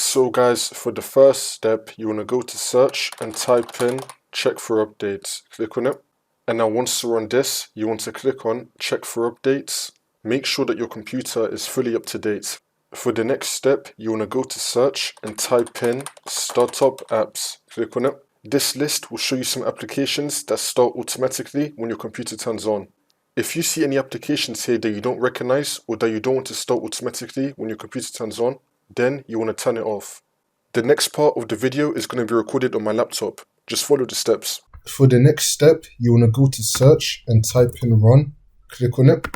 So guys, for the first step, you want to go to search and type in check for updates. Click on it. And now once you're on this, you want to click on check for updates. Make sure that your computer is fully up to date. For the next step, you want to go to search and type in startup apps. Click on it. This list will show you some applications that start automatically when your computer turns on. If you see any applications here that you don't recognize or that you don't want to start automatically when your computer turns on, then you want to turn it off. The next part of the video is going to be recorded on my laptop. Just follow the steps. For the next step, you want to go to search and type in run. Click on it.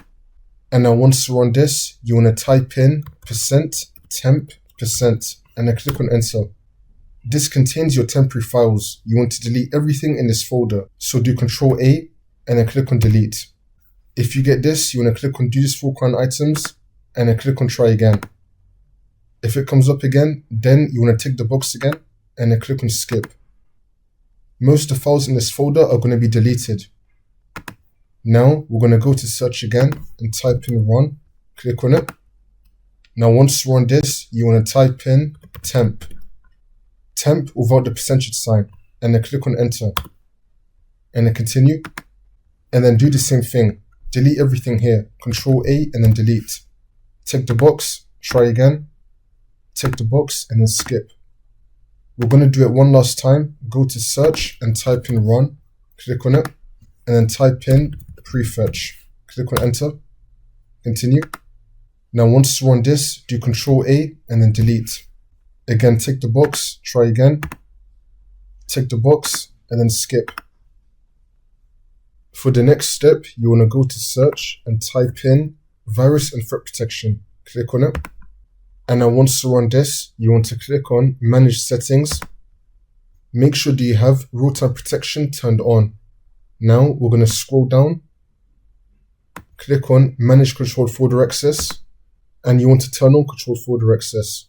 And now once you're on this, you want to type in %temp% and then click on enter. This contains your temporary files. You want to delete everything in this folder. So do Ctrl A and then click on delete. If you get this, you want to click on do this for current items and then click on try again. If it comes up again, then you want to tick the box again and then click on skip. Most of the files in this folder are going to be deleted. Now we're going to go to search again and type in run. Click on it. Now once you're on this, you want to type in temp without the percentage sign and then click on enter and then continue and then do the same thing. Delete everything here. Ctrl A and then delete. Tick the box, try again. Tick the box and then skip. We're going to do it one last time. Go to search and type in run. Click on it and then type in prefetch. Click on enter. Continue. Now once you're on this, do Ctrl A and then delete. Again, tick the box, try again. Tick the box and then skip. For the next step, you want to go to search and type in virus and threat protection. Click on it. And now once you're on this, you want to click on manage settings. Make sure that you have real-time protection turned on. Now we're going to scroll down. Click on manage controlled folder access. And you want to turn on controlled folder access.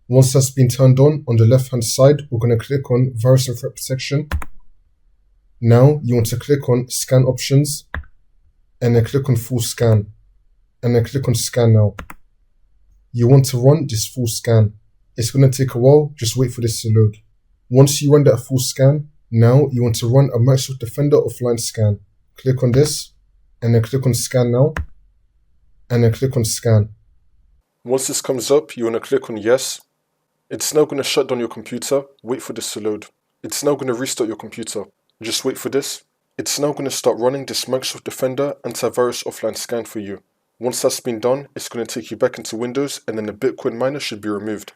Once that's been turned on the left-hand side, we're going to click on virus and threat protection. Now you want to click on scan options and then click on full scan and then click on scan now. You want to run this full scan. It's going to take a while, just wait for this to load. Once you run that full scan, now you want to run a Microsoft Defender offline scan. Click on this and then click on scan now and then click on scan. Once this comes up, you want to click on yes. It's now going to shut down your computer. Wait for this to load. It's now going to restart your computer. Just wait for this. It's now going to start running this Microsoft Defender antivirus offline scan for you. Once that's been done, it's going to take you back into Windows and then the Bitcoin miner should be removed.